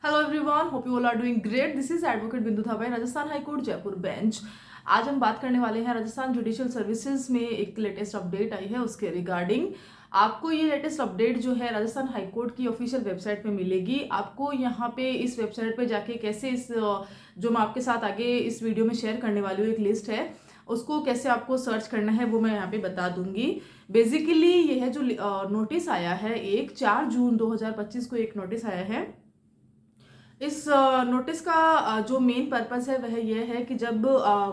Hello everyone, hope you all are doing great. This is advocate Bindu Thapa, Rajasthan high court Jaipur bench. आज हम बात करने वाले हैं राजस्थान जुडिशियल सर्विसेज में एक लेटेस्ट अपडेट आई है उसके रिगार्डिंग। आपको ये लेटेस्ट अपडेट जो है राजस्थान हाईकोर्ट की ऑफिशियल वेबसाइट पे मिलेगी। आपको यहाँ पे इस वेबसाइट पे जाके कैसे इस जो मैं आपके साथ आगे इस वीडियो में शेयर करने वाली हूँ, एक लिस्ट है, उसको कैसे आपको सर्च करना है वो मैं यहाँ पे बता दूंगी। बेसिकली ये है जो नोटिस आया है, एक 4 जून 2025 को एक नोटिस आया है। इस नोटिस का जो मेन पर्पस है वह यह है कि जब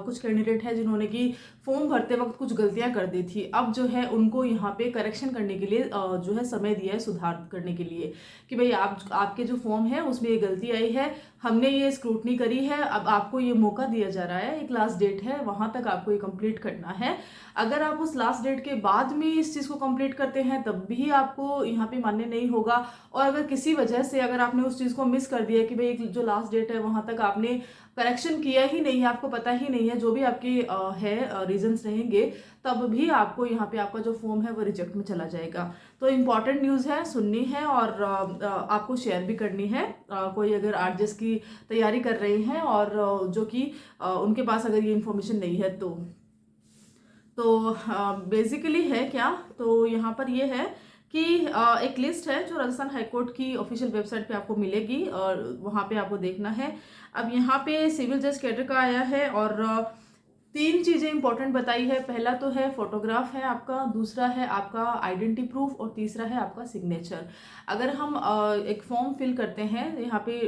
कुछ कैंडिडेट है जिन्होंने कि फॉर्म भरते वक्त कुछ गलतियां कर दी थी, अब जो है उनको यहाँ पे करेक्शन करने के लिए जो है समय दिया है सुधार करने के लिए कि भाई आपके जो फॉर्म है उसमें ये गलती आई है, हमने ये स्क्रूटनी करी है, अब आपको ये मौका दिया जा रहा है, एक लास्ट डेट है वहां तक आपको ये कंप्लीट करना है। अगर आप उस लास्ट डेट के बाद में इस चीज़ को कंप्लीट करते हैं तब भी आपको यहाँ पे मान्य नहीं होगा। और अगर किसी वजह से अगर आपने उस चीज़ को मिस कर दिया कि भाई जो लास्ट डेट है वहां तक आपने करेक्शन किया ही नहीं है, आपको पता ही नहीं है, जो भी आपके है रीजंस रहेंगे, तब भी आपको यहाँ पे आपका जो फॉर्म है वो रिजेक्ट में चला जाएगा। तो इम्पॉर्टेंट न्यूज़ है, सुननी है और आपको शेयर भी करनी है। कोई अगर आरजेएस की तैयारी कर रहे हैं और जो कि उनके पास अगर ये इन्फॉर्मेशन नहीं है तो बेसिकली है क्या, तो यहाँ पर ये है कि एक लिस्ट है जो राजस्थान हाईकोर्ट की ऑफिशियल वेबसाइट पे आपको मिलेगी और वहाँ पे आपको देखना है। अब यहाँ पे सिविल जज कैडर का आया है और तीन चीजें इंपॉर्टेंट बताई है। पहला तो है फोटोग्राफ है आपका, दूसरा है आपका आइडेंटिटी प्रूफ और तीसरा है आपका सिग्नेचर। अगर हम एक फॉर्म फिल करते हैं यहाँ पे,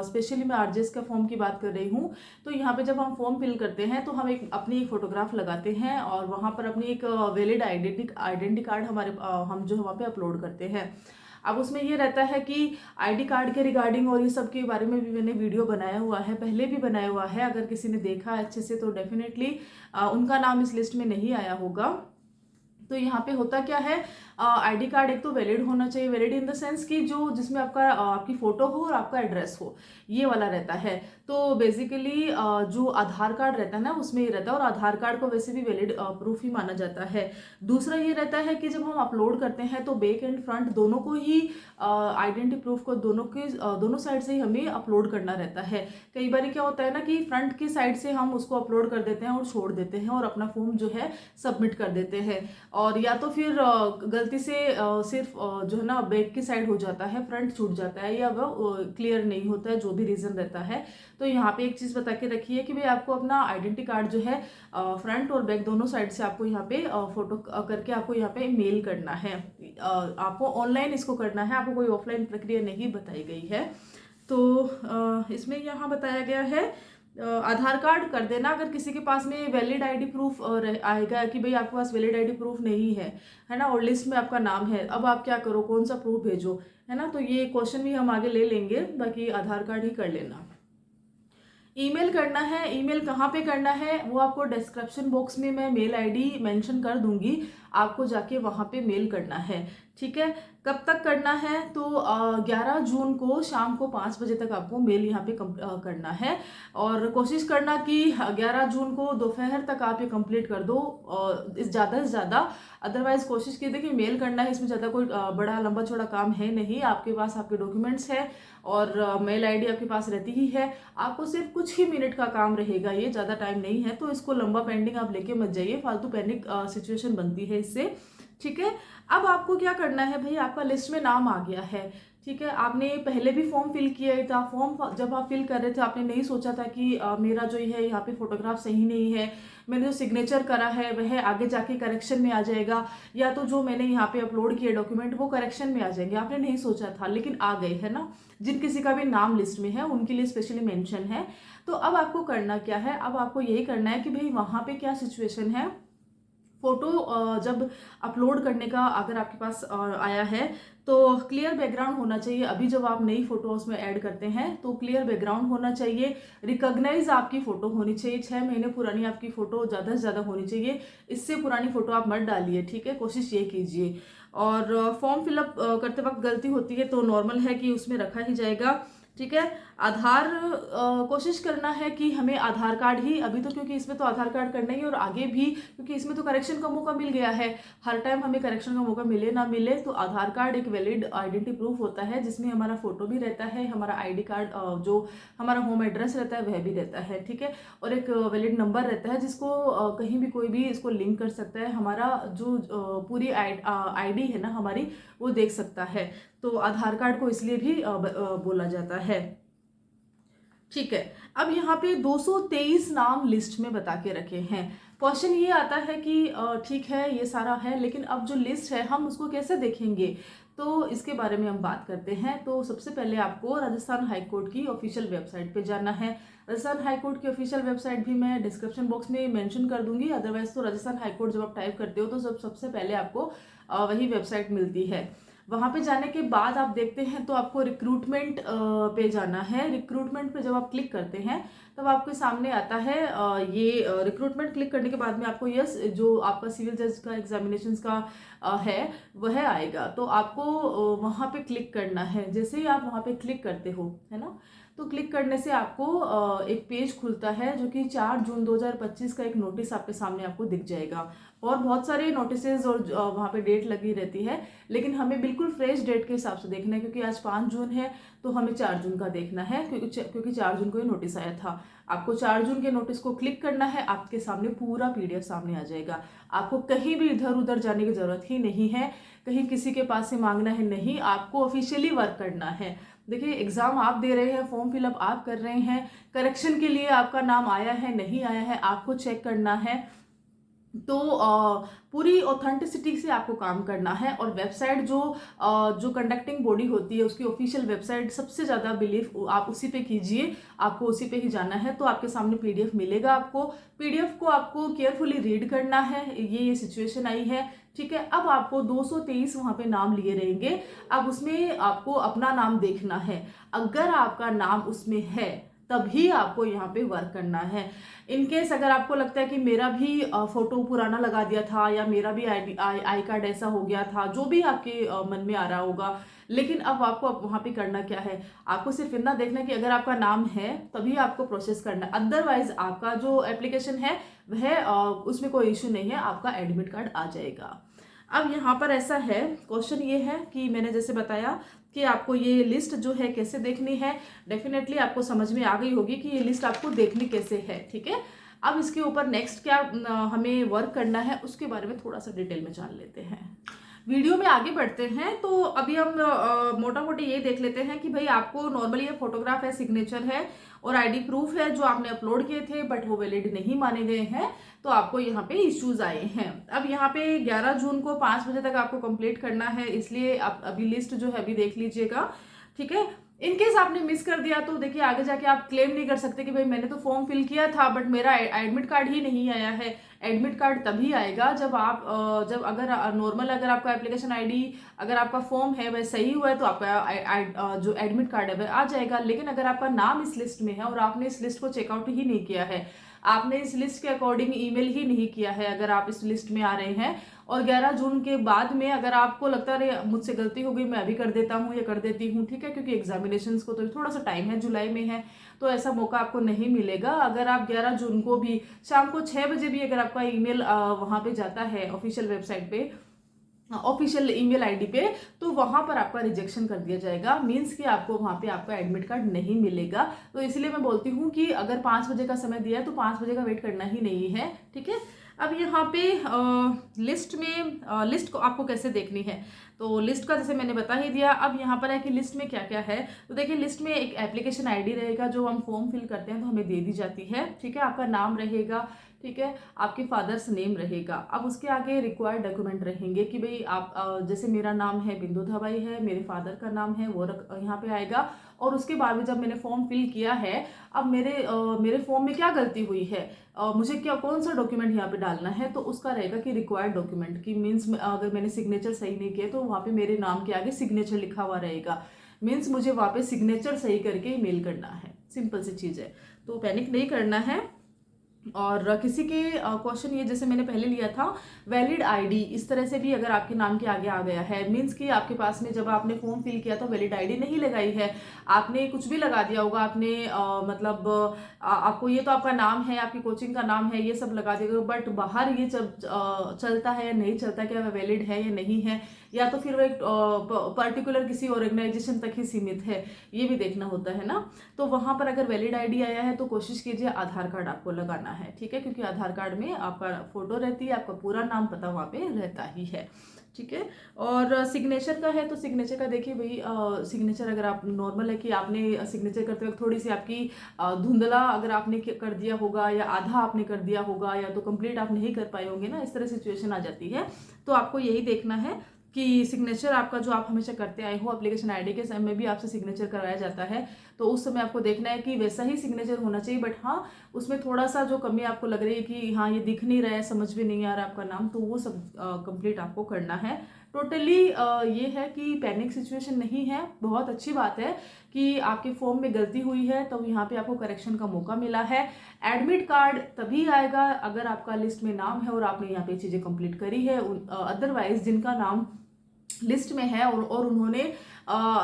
स्पेशली मैं आरजेएस का फॉर्म की बात कर रही हूँ, तो यहाँ पे जब हम फॉर्म फिल करते हैं तो हम अपनी एक फोटोग्राफ लगाते हैं और वहाँ पर अपनी एक वैलिड आइडेंटिटी कार्ड हम जो वहाँ पे अपलोड करते हैं। अब उसमें ये रहता है कि आईडी कार्ड के रिगार्डिंग और ये सब के बारे में भी मैंने वीडियो बनाया हुआ है, पहले भी बनाया हुआ है, अगर किसी ने देखा अच्छे से तो डेफिनेटली उनका नाम इस लिस्ट में नहीं आया होगा। तो यहाँ पे होता क्या है, आईडी कार्ड एक तो वैलिड होना चाहिए, वैलिड इन द सेंस कि जो जिसमें आपकी फोटो हो और आपका एड्रेस हो, ये वाला रहता है। तो बेसिकली जो आधार कार्ड रहता है ना उसमें ये रहता है, और आधार कार्ड को वैसे भी वैलिड प्रूफ ही माना जाता है। दूसरा ये रहता है कि जब हम अपलोड करते हैं तो बैक एंड फ्रंट दोनों को ही आइडेंटिटी प्रूफ को दोनों साइड से ही हमें अपलोड करना रहता है। कई बार क्या होता है ना कि फ्रंट की साइड से हम उसको अपलोड कर देते हैं और छोड़ देते हैं और अपना फॉर्म जो है सबमिट कर देते हैं, और या तो फिर गलती से सिर्फ जो है ना बैक की साइड हो जाता है, फ्रंट छूट जाता है या वह क्लियर नहीं होता है, जो भी रीजन रहता है। तो यहाँ पे एक चीज बता के रखिए कि भाई आपको अपना आइडेंटिटी कार्ड जो है फ्रंट और बैक दोनों साइड से आपको यहाँ पे फोटो करके आपको यहाँ पे मेल करना है। आपको ऑनलाइन इसको करना है, आपको कोई ऑफलाइन प्रक्रिया नहीं बताई गई है। तो इसमें यहाँ बताया गया है आधार कार्ड कर देना। अगर किसी के पास में वैलिड आईडी प्रूफ आएगा कि भाई आपके पास वैलिड आईडी प्रूफ नहीं है ना, और लिस्ट में आपका नाम है, अब आप क्या करो, कौन सा प्रूफ भेजो, है ना, तो ये क्वेश्चन भी हम आगे ले लेंगे, बाकी आधार कार्ड ही कर लेना। ईमेल करना है, ईमेल कहाँ पे करना है वो आपको डिस्क्रिप्शन बॉक्स में मैं मेल आईडी मेंशन कर दूंगी, आपको जाके वहाँ पे मेल करना है। ठीक है, कब तक करना है, तो 11 जून को शाम को 5 बजे तक आपको मेल यहाँ पे करना है, और कोशिश करना कि 11 जून को दोपहर तक आप ये कंप्लीट कर दो, इस ज़्यादा से ज़्यादा। अदरवाइज कोशिश की देखिए मेल करना है, इसमें ज़्यादा कोई बड़ा लंबा चौड़ा काम है नहीं, आपके पास आपके डॉक्यूमेंट्स है और मेल आईडी आपके पास रहती ही है, आपको सिर्फ कुछ ही मिनट का काम रहेगा, ये ज़्यादा टाइम नहीं है, तो इसको लंबा पेंडिंग आप लेके मत जाइए, फालतू पैनिक सिचुएशन बनती है इससे। ठीक है, अब आपको क्या करना है भाई, आपका लिस्ट में नाम आ गया है, ठीक है, आपने पहले भी फॉर्म फिल किया था, फॉर्म जब आप फिल कर रहे थे आपने नहीं सोचा था कि मेरा जो है यहाँ पे फोटोग्राफ सही नहीं है, मैंने जो सिग्नेचर करा है वह आगे जाके करेक्शन में आ जाएगा, या तो जो मैंने यहाँ पे अपलोड किए डॉक्यूमेंट वो करेक्शन में आ जाएंगे, आपने नहीं सोचा था लेकिन आ गए, है ना। जिन किसी का भी नाम लिस्ट में है उनके लिए स्पेशली मेंशन है। तो अब आपको करना क्या है, अब आपको यही करना है कि भाई वहाँ पे क्या सिचुएशन है, फोटो जब अपलोड करने का अगर आपके पास आया है तो क्लियर बैकग्राउंड होना चाहिए। अभी जब आप नई फोटो उसमें ऐड करते हैं तो क्लियर बैकग्राउंड होना चाहिए, रिकॉग्नाइज आपकी फोटो होनी चाहिए, 6 महीने पुरानी आपकी फोटो ज़्यादा से ज़्यादा होनी चाहिए, इससे पुरानी फोटो आप मत डालिए, ठीक है, कोशिश ये कीजिए। और फॉर्म फिलअप करते वक्त गलती होती है तो नॉर्मल है कि उसमें रखा ही जाएगा ठीक है। आधार कोशिश करना है कि हमें आधार कार्ड ही अभी तो, क्योंकि इसमें तो आधार कार्ड करना ही, और आगे भी क्योंकि इसमें तो करेक्शन का मौका मिल गया है। हर टाइम हमें करेक्शन का मौका मिले ना मिले, तो आधार कार्ड एक वैलिड आइडेंटिटी प्रूफ होता है, जिसमें हमारा फोटो भी रहता है, हमारा आईडी कार्ड जो हमारा होम एड्रेस रहता है वह भी रहता है। ठीक है। और एक वैलिड नंबर रहता है जिसको कहीं भी कोई भी इसको लिंक कर सकता है, हमारा जो पूरी आईडी है ना हमारी, वो देख सकता है। तो आधार कार्ड को इसलिए भी बोला जाता है। ठीक है। अब यहाँ पे 223 नाम लिस्ट में बता के रखे हैं। क्वेश्चन ये आता है कि ठीक है ये सारा है, लेकिन अब जो लिस्ट है हम उसको कैसे देखेंगे, तो इसके बारे में हम बात करते हैं। तो सबसे पहले आपको राजस्थान हाई कोर्ट की ऑफिशियल वेबसाइट पे जाना है। राजस्थान हाई कोर्ट की ऑफिशियल वेबसाइट भी मैं डिस्क्रिप्शन बॉक्स में मेंशन कर दूंगी। अदरवाइज तो राजस्थान हाई कोर्ट जब आप टाइप करते हो तो सबसे पहले आपको वही वेबसाइट मिलती है। वहाँ पे जाने के बाद आप देखते हैं तो आपको रिक्रूटमेंट पे जाना है। रिक्रूटमेंट पे जब आप क्लिक करते हैं तब आपके सामने आता है ये रिक्रूटमेंट। क्लिक करने के बाद में आपको यस जो आपका सिविल जज का एग्जामिनेशन का है वह आएगा। तो आपको वहाँ पे क्लिक करना है। जैसे ही आप वहाँ पे क्लिक करते हो, है ना, तो क्लिक करने से आपको एक पेज खुलता है जो कि 4 जून 2025 का एक नोटिस आपके सामने आपको दिख जाएगा। और बहुत सारे नोटिसेज और वहाँ पे डेट लगी रहती है, लेकिन हमें बिल्कुल फ्रेश डेट के हिसाब से देखना है, क्योंकि आज 5 जून है तो हमें 4 जून का देखना है, क्योंकि 4 जून को ये नोटिस आया था। आपको 4 जून के नोटिस को क्लिक करना है, आपके सामने पूरा PDF सामने आ जाएगा। आपको कहीं भी इधर उधर जाने की जरूरत ही नहीं है, कहीं किसी के पास से मांगना है नहीं, आपको ऑफिशियली वर्क करना है। देखिए एग्जाम आप दे रहे हैं, फॉर्म फिलअप आप कर रहे हैं, करेक्शन के लिए आपका नाम आया है नहीं आया है आपको चेक करना है। तो पूरी ऑथेंटिसिटी से आपको काम करना है। और वेबसाइट जो कंडक्टिंग बॉडी होती है उसकी ऑफिशियल वेबसाइट, सबसे ज़्यादा बिलीव आप उसी पे कीजिए, आपको उसी पे ही जाना है। तो आपके सामने PDF मिलेगा। आपको PDF को आपको केयरफुली रीड करना है। ये सिचुएशन आई है, ठीक है। अब आपको 223 वहाँ पे नाम लिए रहेंगे। अब उसमें आपको अपना नाम देखना है। अगर आपका नाम उसमें है तभी आपको यहाँ पे वर्क करना है। इनकेस अगर आपको लगता है कि मेरा भी फोटो पुराना लगा दिया था, या मेरा भी आई कार्ड ऐसा हो गया था, जो भी आपके मन में आ रहा होगा, लेकिन अब आपको वहाँ पे करना क्या है, आपको सिर्फ इतना देखना है कि अगर आपका नाम है तभी आपको प्रोसेस करना है। अदरवाइज आपका जो एप्लीकेशन है वह उसमें कोई इशू नहीं है, आपका एडमिट कार्ड आ जाएगा। अब यहाँ पर ऐसा है, क्वेश्चन ये है कि मैंने जैसे बताया कि आपको ये लिस्ट जो है कैसे देखनी है। डेफिनेटली आपको समझ में आ गई होगी कि ये लिस्ट आपको देखनी कैसे है, ठीक है। अब इसके ऊपर नेक्स्ट क्या हमें वर्क करना है उसके बारे में थोड़ा सा डिटेल में जान लेते हैं। वीडियो में आगे बढ़ते हैं तो अभी हम मोटा मोटी ये देख लेते हैं कि भाई आपको नॉर्मली ये फोटोग्राफ है, सिग्नेचर है और ID प्रूफ है जो आपने अपलोड किए थे, बट वो वैलिड नहीं माने गए हैं, तो आपको यहाँ पे इश्यूज आए हैं। अब यहाँ पे 11 जून को 5 बजे तक आपको कंप्लीट करना है, इसलिए आप अभी लिस्ट जो है अभी देख लीजिएगा, ठीक है। इनकेस आपने मिस कर दिया तो देखिए आगे जाके आप क्लेम नहीं कर सकते कि भाई मैंने तो फॉर्म फिल किया था बट मेरा एडमिट कार्ड ही नहीं आया है। एडमिट कार्ड तभी आएगा जब अगर नॉर्मल अगर आपका एप्लीकेशन ID अगर आपका फॉर्म है वह सही हुआ है तो आपका जो एडमिट कार्ड है वह आ जाएगा। लेकिन अगर आपका नाम इस लिस्ट में है और आपने इस लिस्ट को चेकआउट ही नहीं किया है, आपने इस लिस्ट के अकॉर्डिंग ईमेल ही नहीं किया है, अगर आप इस लिस्ट में आ रहे हैं और 11 जून के बाद में अगर आपको लगता है मुझसे गलती हो गई मैं अभी कर देता हूँ या कर देती हूँ, ठीक है, क्योंकि एग्जामिनेशंस को तो थोड़ा सा टाइम है, जुलाई में है, तो ऐसा मौका आपको नहीं मिलेगा। अगर आप 11 जून को भी शाम को 6 बजे भी अगर आपका ईमेल वहाँ पे जाता है ऑफिशियल वेबसाइट पे, ऑफिशियल ईमेल ID पे, तो वहां पर आपका रिजेक्शन कर दिया जाएगा। मींस कि आपको वहां पे आपका एडमिट कार्ड नहीं मिलेगा। तो इसलिए मैं बोलती हूँ कि अगर 5 बजे का समय दिया है तो 5 बजे का वेट करना ही नहीं है, ठीक है। अब यहाँ पे लिस्ट को आपको कैसे देखनी है, तो लिस्ट का जैसे मैंने बता ही दिया। अब यहाँ पर है कि लिस्ट में क्या क्या है, तो देखिए लिस्ट में एक एप्लीकेशन ID रहेगा जो हम फॉर्म फिल करते हैं तो हमें दे दी जाती है, ठीक है। आपका नाम रहेगा, ठीक है, आपके फादर्स नेम रहेगा। अब उसके आगे रिक्वायर्ड डॉक्यूमेंट रहेंगे कि भाई आप जैसे मेरा नाम है बिंदु धाबाई है, मेरे फादर का नाम है वो यहाँ पे आएगा। और उसके बाद में जब मैंने फॉर्म फिल किया है, अब मेरे फॉर्म में क्या गलती हुई है, मुझे क्या कौन सा डॉक्यूमेंट यहाँ पे डालना है, तो उसका रहेगा कि रिक्वायर्ड डॉक्यूमेंट की मीन्स अगर मैंने सिग्नेचर सही नहीं किया तो वहाँ पे मेरे नाम के आगे सिग्नेचर लिखा हुआ रहेगा, मीन्स मुझे वहाँ पे सिग्नेचर सही करके ईमेल करना है। सिंपल सी चीज़ है, तो पैनिक नहीं करना है। और किसी के क्वेश्चन ये जैसे मैंने पहले लिया था वैलिड आईडी, इस तरह से भी अगर आपके नाम के आगे आ गया है, मीन्स कि आपके पास में जब आपने फॉर्म फिल किया तो वैलिड आईडी नहीं लगाई है, आपने कुछ भी लगा दिया होगा, आपने मतलब आपको ये तो आपका नाम है, आपकी कोचिंग का नाम है, ये सब लगा दिया, बट बाहर ये जब चलता है या नहीं चलता, क्या वह वैलिड है या नहीं है, या तो फिर वो एक पर्टिकुलर किसी ऑर्गेनाइजेशन तक ही सीमित है, ये भी देखना होता है ना। तो वहां पर अगर वैलिड आईडी आया है तो कोशिश कीजिए आधार कार्ड आपको लगाना है, ठीक है, क्योंकि आधार कार्ड में आपका फोटो रहती है, आपका पूरा नाम पता वहाँ पे रहता ही है, ठीक है। और सिग्नेचर का है तो सिग्नेचर का देखिए भाई, सिग्नेचर अगर आप नॉर्मल है कि आपने सिग्नेचर करते वक्त थोड़ी सी आपकी धुंधला अगर आपने कर दिया होगा या आधा आपने कर दिया होगा या तो कंप्लीट आप नहीं कर पाए होंगे ना, इस तरह सिचुएशन आ जाती है, तो आपको यही देखना है कि सिग्नेचर आपका जो आप हमेशा करते आए हो एप्लीकेशन आईडी के समय भी आपसे सिग्नेचर कराया जाता है, तो उस समय आपको देखना है कि वैसा ही सिग्नेचर होना चाहिए, बट हाँ उसमें थोड़ा सा जो कमी आपको लग रही है कि हाँ ये दिख नहीं रहा है, समझ भी नहीं आ रहा आपका नाम, तो वो सब कंप्लीट आपको करना है। टोटली ये है कि पैनिक सिचुएशन नहीं है, बहुत अच्छी बात है कि आपके फॉर्म में गलती हुई है तो यहाँ पे आपको करेक्शन का मौका मिला है। एडमिट कार्ड तभी आएगा अगर आपका लिस्ट में नाम है और आपने यहाँ पे चीज़ें कंप्लीट करी है, अदरवाइज जिनका नाम लिस्ट में है और उन्होंने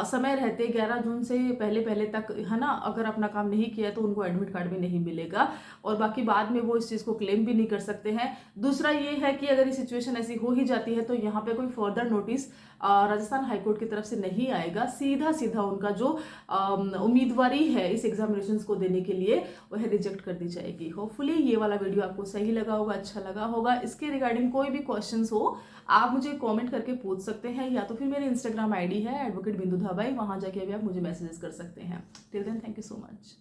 समय रहते 11 जून से पहले पहले तक, है ना, अगर अपना काम नहीं किया तो उनको एडमिट कार्ड भी नहीं मिलेगा और बाकी बाद में वो इस चीज़ को क्लेम भी नहीं कर सकते हैं। दूसरा ये है कि अगर ये सिचुएशन ऐसी हो ही जाती है तो यहाँ पे कोई फर्दर नोटिस राजस्थान हाईकोर्ट की तरफ से नहीं आएगा, सीधा सीधा उनका जो उम्मीदवारी है इस एग्जामिनेशन को देने के लिए वह रिजेक्ट कर दी जाएगी। होपफुली ये वाला वीडियो आपको सही लगा होगा, अच्छा लगा होगा। इसके रिगार्डिंग कोई भी क्वेश्चंस हो आप मुझे कमेंट करके पूछ सकते हैं, या तो फिर मेरी इंस्टाग्राम आईडी है एडवोकेट बिंदु धाबाई, वहां जाके भी आप मुझे मैसेजेस कर सकते हैं। Till then thank you so much.